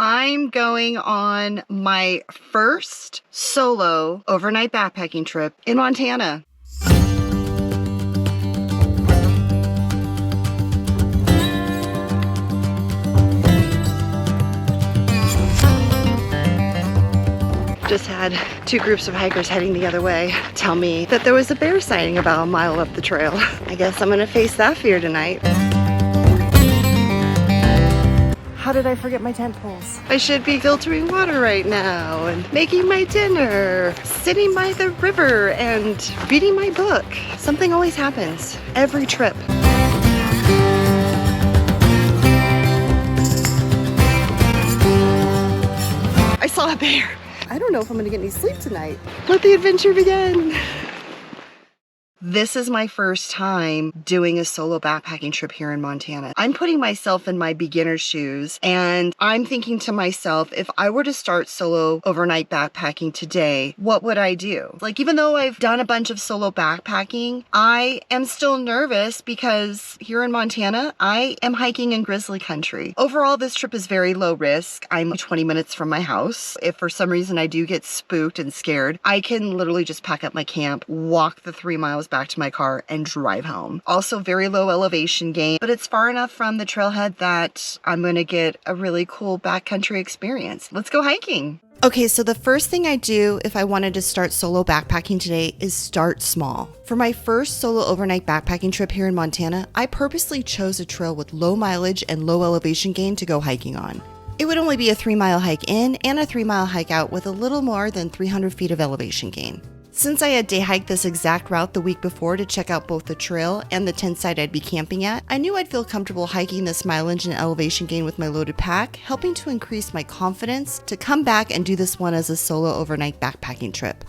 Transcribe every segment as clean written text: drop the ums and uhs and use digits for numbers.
I'm going on my first solo overnight backpacking trip in Montana. Just had two groups of hikers heading the other way tell me that there was a bear sighting about a mile up the trail. I guess I'm gonna face that fear tonight. How did I forget my tent poles? I should be filtering water right now and making my dinner, sitting by the river and reading my book. Something always happens every trip. I saw a bear. I don't know if I'm gonna get any sleep tonight. Let the adventure begin. This is my first time doing a solo backpacking trip here in Montana. I'm putting myself in my beginner shoes and I'm thinking to myself, if I were to start solo overnight backpacking today, what would I do? Like, even though I've done a bunch of solo backpacking, I am still nervous because here in Montana, I am hiking in grizzly country. Overall, this trip is very low risk. I'm 20 minutes from my house. If for some reason I do get spooked and scared, I can literally just pack up my camp, walk the 3 miles back to my car and drive home. Also very low elevation gain, but it's far enough from the trailhead that I'm gonna get a really cool backcountry experience. Let's go hiking. Okay, so the first thing I do if I wanted to start solo backpacking today is start small. For my first solo overnight backpacking trip here in Montana, I purposely chose a trail with low mileage and low elevation gain to go hiking on. It would only be a 3-mile hike in and a 3-mile hike out with a little more than 300 feet of elevation gain. Since I had day hiked this exact route the week before to check out both the trail and the tent site I'd be camping at, I knew I'd feel comfortable hiking this mileage and elevation gain with my loaded pack, helping to increase my confidence to come back and do this one as a solo overnight backpacking trip.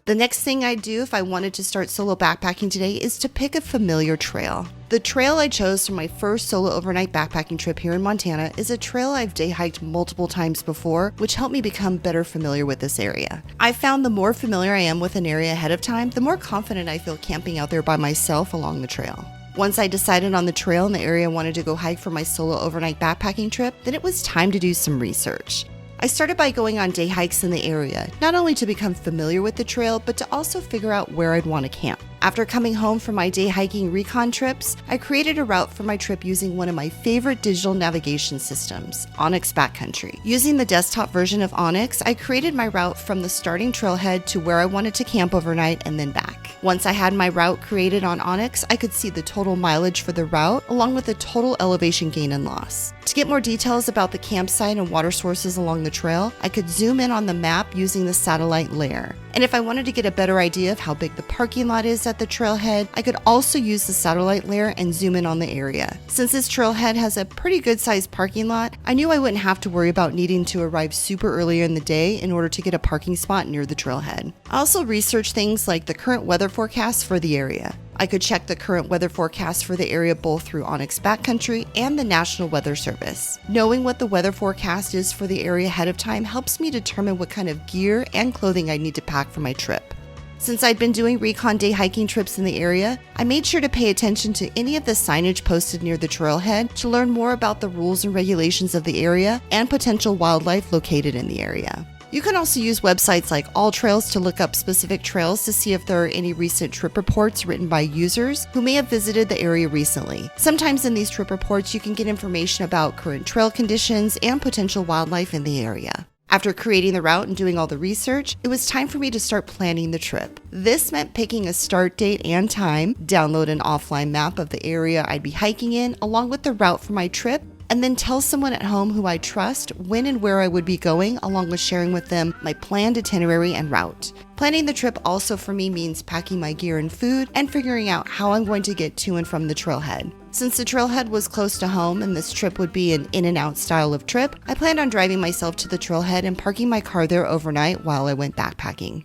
The next thing I'd do if I wanted to start solo backpacking today is to pick a familiar trail. The trail I chose for my first solo overnight backpacking trip here in Montana is a trail I've day hiked multiple times before, which helped me become better familiar with this area. I found the more familiar I am with an area ahead of time, the more confident I feel camping out there by myself along the trail. Once I decided on the trail and the area I wanted to go hike for my solo overnight backpacking trip, then it was time to do some research. I started by going on day hikes in the area, not only to become familiar with the trail, but to also figure out where I'd want to camp. After coming home from my day hiking recon trips, I created a route for my trip using one of my favorite digital navigation systems, Onyx Backcountry. Using the desktop version of Onyx, I created my route from the starting trailhead to where I wanted to camp overnight and then back. Once I had my route created on Onyx, I could see the total mileage for the route along with the total elevation gain and loss. To get more details about the campsite and water sources along the trail, I could zoom in on the map using the satellite layer. And if I wanted to get a better idea of how big the parking lot is at the trailhead, I could also use the satellite layer and zoom in on the area. Since this trailhead has a pretty good sized parking lot, I knew I wouldn't have to worry about needing to arrive super early in the day in order to get a parking spot near the trailhead. I also researched things like the current weather forecast for the area. I could check the current weather forecast for the area both through Onyx Backcountry and the National Weather Service. Knowing what the weather forecast is for the area ahead of time helps me determine what kind of gear and clothing I need to pack for my trip. Since I'd been doing recon day hiking trips in the area, I made sure to pay attention to any of the signage posted near the trailhead to learn more about the rules and regulations of the area and potential wildlife located in the area. You can also use websites like All Trails to look up specific trails to see if there are any recent trip reports written by users who may have visited the area recently. Sometimes in these trip reports, you can get information about current trail conditions and potential wildlife in the area. After creating the route and doing all the research, it was time for me to start planning the trip. This meant picking a start date and time, download an offline map of the area I'd be hiking in, along with the route for my trip, and then tell someone at home who I trust when and where I would be going, along with sharing with them my planned itinerary and route. Planning the trip also for me means packing my gear and food and figuring out how I'm going to get to and from the trailhead. Since the trailhead was close to home and this trip would be an in and out style of trip, I planned on driving myself to the trailhead and parking my car there overnight while I went backpacking.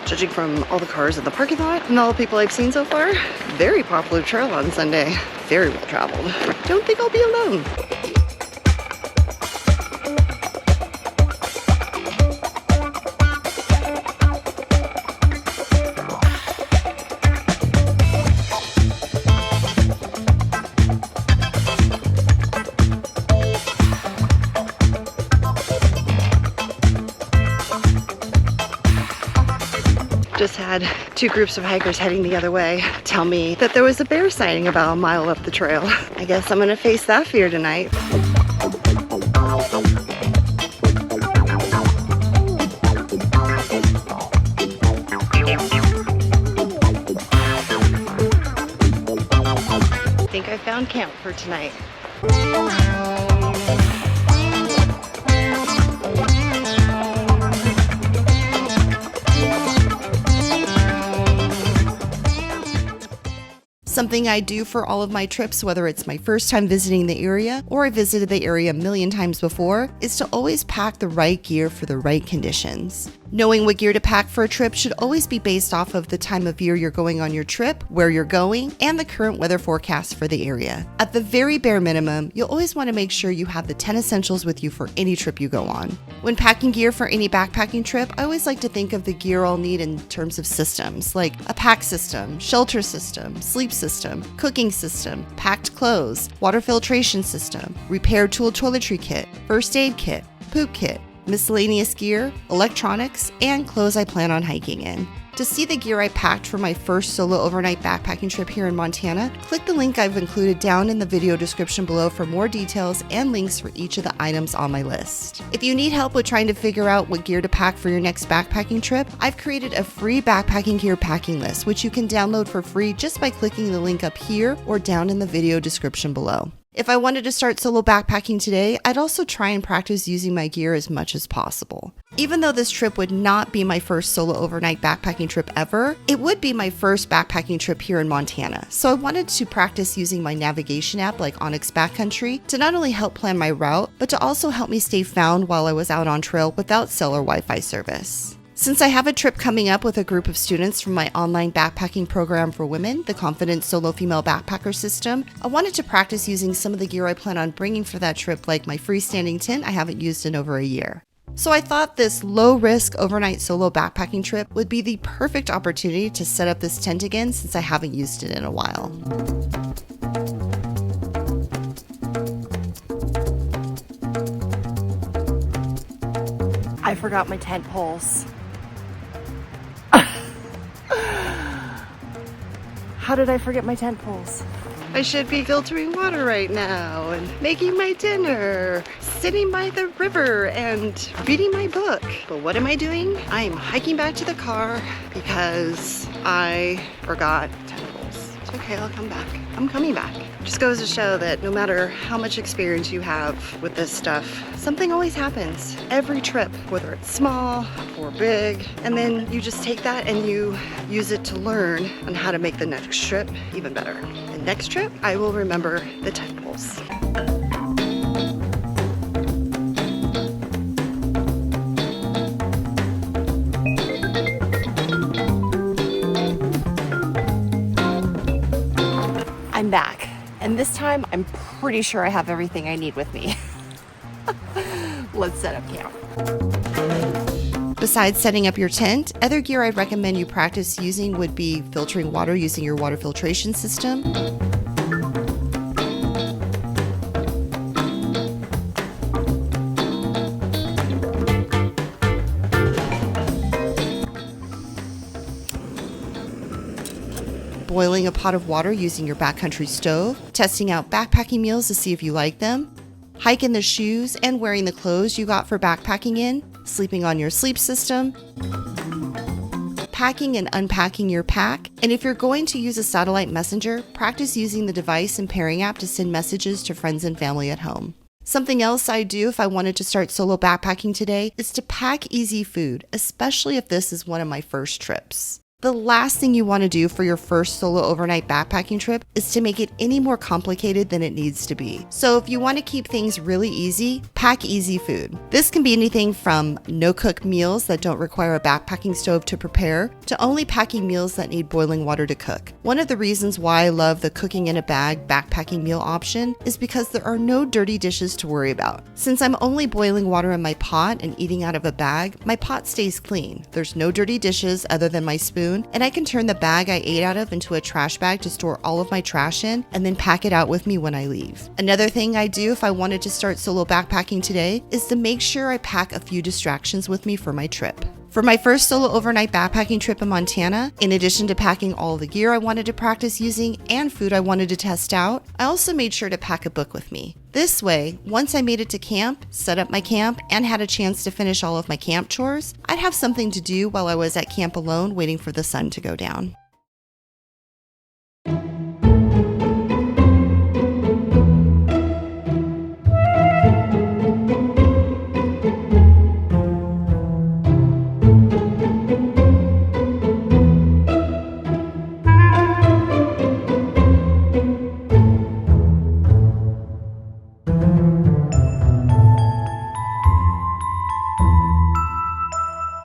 Judging from all the cars in the parking lot and all the people I've seen so far, very popular trail on Sunday. Very well traveled. Don't think I'll be alone. Just had two groups of hikers heading the other way tell me that there was a bear sighting about a mile up the trail. I guess I'm gonna face that fear tonight. I think I found camp for tonight. Something I do for all of my trips, whether it's my first time visiting the area or I visited the area a million times before, is to always pack the right gear for the right conditions. Knowing what gear to pack for a trip should always be based off of the time of year you're going on your trip, where you're going, and the current weather forecast for the area. At the very bare minimum, you'll always want to make sure you have the 10 essentials with you for any trip you go on. When packing gear for any backpacking trip, I always like to think of the gear I'll need in terms of systems, like a pack system, shelter system, sleep system, cooking system, packed clothes, water filtration system, repair tool toiletry kit, first aid kit, poop kit, miscellaneous gear, electronics, and clothes I plan on hiking in. To see the gear I packed for my first solo overnight backpacking trip here in Montana, click the link I've included down in the video description below for more details and links for each of the items on my list. If you need help with trying to figure out what gear to pack for your next backpacking trip, I've created a free backpacking gear packing list, which you can download for free just by clicking the link up here or down in the video description below. If I wanted to start solo backpacking today, I'd also try and practice using my gear as much as possible. Even though this trip would not be my first solo overnight backpacking trip ever, it would be my first backpacking trip here in Montana. So I wanted to practice using my navigation app like Onyx Backcountry to not only help plan my route, but to also help me stay found while I was out on trail without cell or Wi-Fi service. Since I have a trip coming up with a group of students from my online backpacking program for women, the Confident Solo Female Backpacker System, I wanted to practice using some of the gear I plan on bringing for that trip, like my freestanding tent I haven't used in over a year. So I thought this low-risk overnight solo backpacking trip would be the perfect opportunity to set up this tent again since I haven't used it in a while. I forgot my tent poles. How did I forget my tent poles? I should be filtering water right now and making my dinner, sitting by the river and reading my book. But what am I doing? I am hiking back to the car because I forgot tent poles. It's okay, I'll come back. I'm coming back. Just goes to show that no matter how much experience you have with this stuff, something always happens. Every trip, whether it's small or big, and then you just take that and you use it to learn on how to make the next trip even better. And next trip, I will remember the tent poles. I'm back, and this time I'm pretty sure I have everything I need with me. Let's set up camp. Besides setting up your tent, other gear I'd recommend you practice using would be filtering water using your water filtration system, boiling a pot of water using your backcountry stove, testing out backpacking meals to see if you like them, hiking the shoes and wearing the clothes you got for backpacking in, sleeping on your sleep system, packing and unpacking your pack, and if you're going to use a satellite messenger, practice using the device and pairing app to send messages to friends and family at home. Something else I do if I wanted to start solo backpacking today is to pack easy food, especially if this is one of my first trips. The last thing you want to do for your first solo overnight backpacking trip is to make it any more complicated than it needs to be. So if you want to keep things really easy, pack easy food. This can be anything from no-cook meals that don't require a backpacking stove to prepare, to only packing meals that need boiling water to cook. One of the reasons why I love the cooking in a bag backpacking meal option is because there are no dirty dishes to worry about. Since I'm only boiling water in my pot and eating out of a bag, my pot stays clean. There's no dirty dishes other than my spoon, and I can turn the bag I ate out of into a trash bag to store all of my trash in and then pack it out with me when I leave. Another thing I do if I wanted to start solo backpacking today is to make sure I pack a few distractions with me for my trip. For my first solo overnight backpacking trip in Montana, in addition to packing all the gear I wanted to practice using and food I wanted to test out, I also made sure to pack a book with me. This way, once I made it to camp, set up my camp, and had a chance to finish all of my camp chores, I'd have something to do while I was at camp alone waiting for the sun to go down.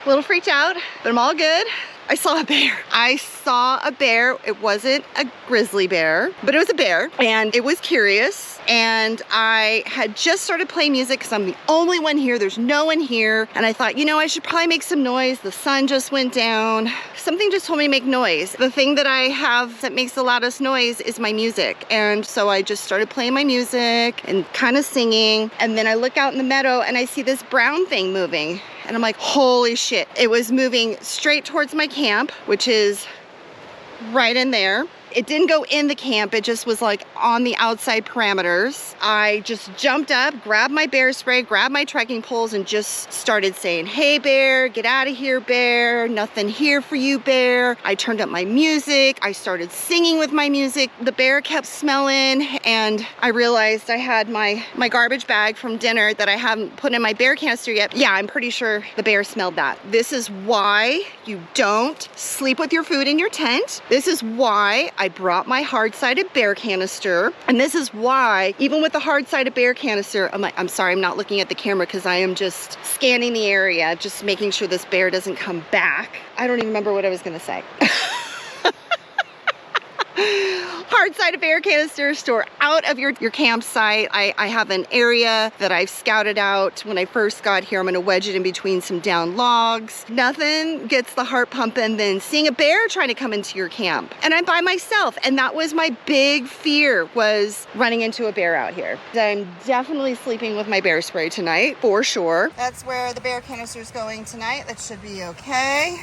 A little freaked out, but I'm all good. I saw a bear. It wasn't a grizzly bear, but it was a bear, and it was curious. And I had just started playing music because I'm the only one here. There's no one here. And I thought, you know, I should probably make some noise. The sun just went down. Something just told me to make noise. The thing that I have that makes the loudest noise is my music. And so I just started playing my music and kind of singing. And then I look out in the meadow and I see this brown thing moving. And I'm like, holy shit. It was moving straight towards my camp, which is right in there. It didn't go in the camp, it just was like on the outside parameters. I just jumped up, grabbed my bear spray, grabbed my trekking poles, and just started saying, hey bear, get out of here bear, nothing here for you bear. I turned up my music, I started singing with my music. The bear kept smelling, and I realized I had my garbage bag from dinner that I haven't put in my bear canister yet. Yeah, I'm pretty sure the bear smelled that. This is why you don't sleep with your food in your tent. This is why I brought my hard-sided bear canister, and this is why, even with the hard-sided bear canister, I'm sorry, I'm not looking at the camera because I am just scanning the area, just making sure this bear doesn't come back. I don't even remember what I was gonna say. Hard-sided bear canister, store out of your campsite. I have an area that I've scouted out. When I first got here, I'm gonna wedge it in between some down logs. Nothing gets the heart pumping than seeing a bear trying to come into your camp. And I'm by myself, and that was my big fear, was running into a bear out here. I'm definitely sleeping with my bear spray tonight, for sure. That's where the bear canister is going tonight. That should be okay.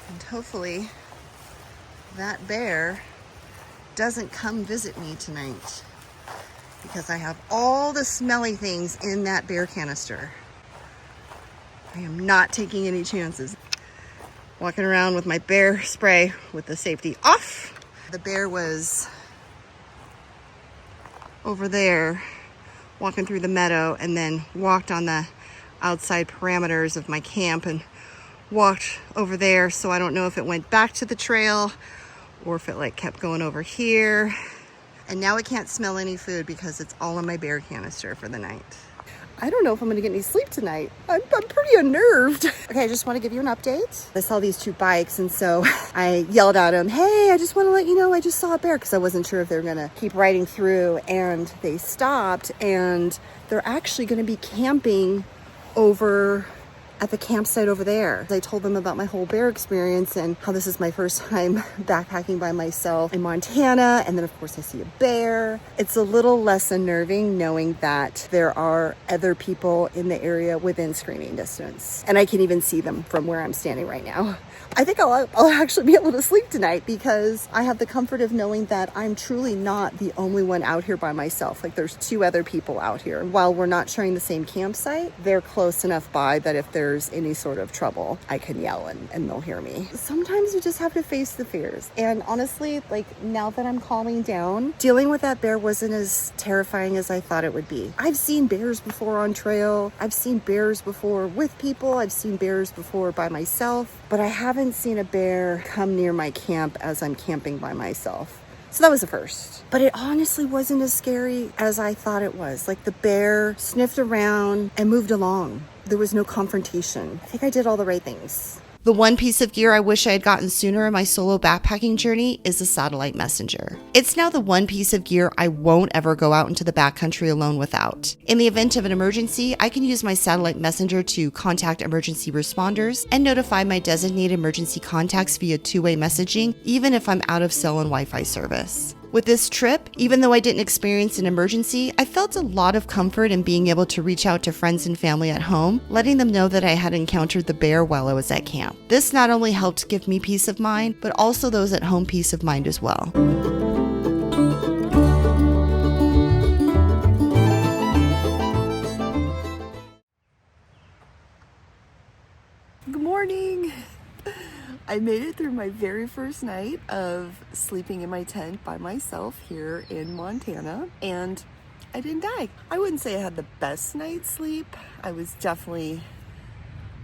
And hopefully that bear doesn't come visit me tonight, because I have all the smelly things in that bear canister. I am not taking any chances. Walking around with my bear spray with the safety off. The bear was over there walking through the meadow, and then walked on the outside parameters of my camp and walked over there. So I don't know if it went back to the trail or if it like kept going over here. And now I can't smell any food because it's all in my bear canister for the night. I don't know if I'm gonna get any sleep tonight. I'm pretty unnerved. Okay, I just wanna give you an update. I saw these two bikes, and so I yelled at them, hey, I just wanna let you know I just saw a bear, because I wasn't sure if they were gonna keep riding through, and they stopped, and they're actually gonna be camping over at the campsite over there. I told them about my whole bear experience and how this is my first time backpacking by myself in Montana. And then of course I see a bear. It's a little less unnerving knowing that there are other people in the area within screaming distance. And I can even see them from where I'm standing right now. I think I'll actually be able to sleep tonight, because I have the comfort of knowing that I'm truly not the only one out here by myself. Like, there's two other people out here. While we're not sharing the same campsite, they're close enough by that if there's any sort of trouble, I can yell and they'll hear me. Sometimes you just have to face the fears. And honestly, like, now that I'm calming down, dealing with that bear wasn't as terrifying as I thought it would be. I've seen bears before on trail. I've seen bears before with people. I've seen bears before by myself, but I haven't seen a bear come near my camp as I'm camping by myself. So that was the first. But it honestly wasn't as scary as I thought it was. Like, the bear sniffed around and moved along. There was no confrontation. I think I did all the right things. The one piece of gear I wish I had gotten sooner in my solo backpacking journey is the satellite messenger. It's now the one piece of gear I won't ever go out into the backcountry alone without. In the event of an emergency, I can use my satellite messenger to contact emergency responders and notify my designated emergency contacts via two-way messaging, even if I'm out of cell and Wi-Fi service. With this trip, even though I didn't experience an emergency, I felt a lot of comfort in being able to reach out to friends and family at home, letting them know that I had encountered the bear while I was at camp. This not only helped give me peace of mind, but also those at home peace of mind as well. Good morning! I made it through my very first night of sleeping in my tent by myself here in Montana, and I didn't die. I wouldn't say I had the best night's sleep. I was definitely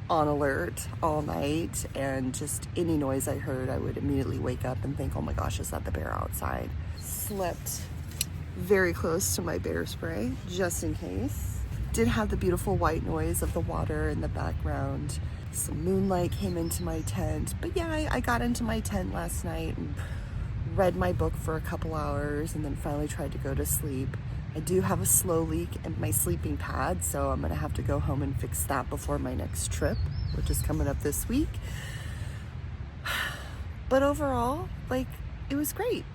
on alert all night, and just any noise I heard, I would immediately wake up and think, oh my gosh, is that the bear outside? Slept very close to my bear spray, just in case. Did have the beautiful white noise of the water in the background. Some moonlight came into my tent, but yeah, I got into my tent last night and read my book for a couple hours and then finally tried to go to sleep. I do have a slow leak in my sleeping pad, so I'm gonna have to go home and fix that before my next trip, which is coming up this week. But overall, like, it was great.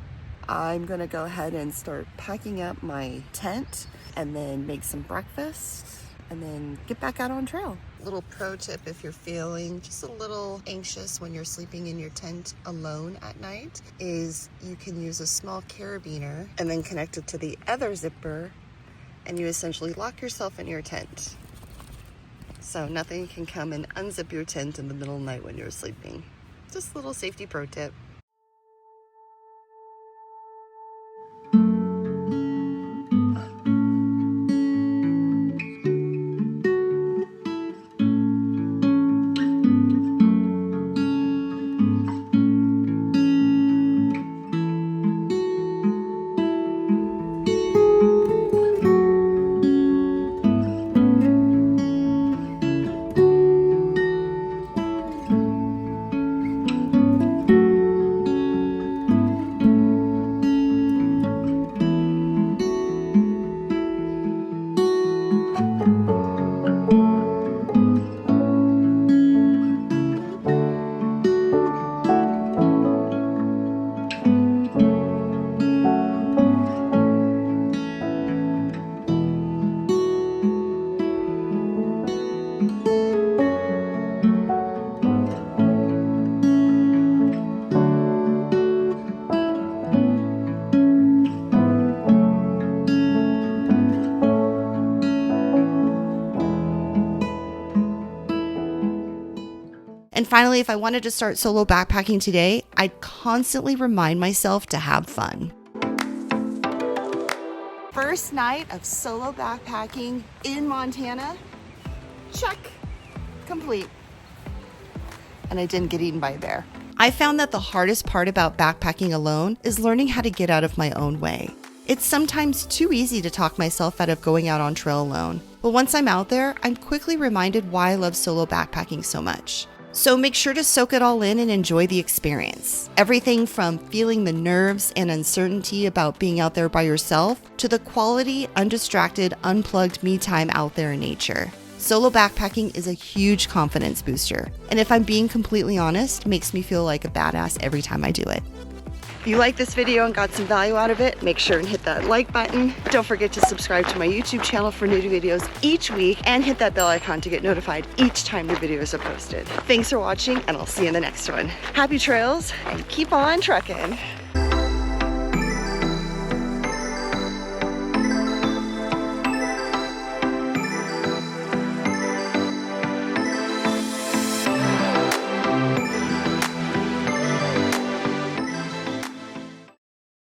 I'm gonna go ahead and start packing up my tent and then make some breakfast and then get back out on trail. Little pro tip if you're feeling just a little anxious when you're sleeping in your tent alone at night is you can use a small carabiner and then connect it to the other zipper, and you essentially lock yourself in your tent. So nothing can come and unzip your tent in the middle of the night when you're sleeping. Just a little safety pro tip. And finally, if I wanted to start solo backpacking today, I'd constantly remind myself to have fun. First night of solo backpacking in Montana, check, complete. And I didn't get eaten by a bear. I found that the hardest part about backpacking alone is learning how to get out of my own way. It's sometimes too easy to talk myself out of going out on trail alone. But once I'm out there, I'm quickly reminded why I love solo backpacking so much. So make sure to soak it all in and enjoy the experience. Everything from feeling the nerves and uncertainty about being out there by yourself to the quality, undistracted, unplugged me time out there in nature. Solo backpacking is a huge confidence booster. And if I'm being completely honest, makes me feel like a badass every time I do it. If you like this video and got some value out of it, make sure and hit that like button. Don't forget to subscribe to my YouTube channel for new videos each week and hit that bell icon to get notified each time new videos are posted. Thanks for watching, and I'll see you in the next one. Happy trails and keep on trucking.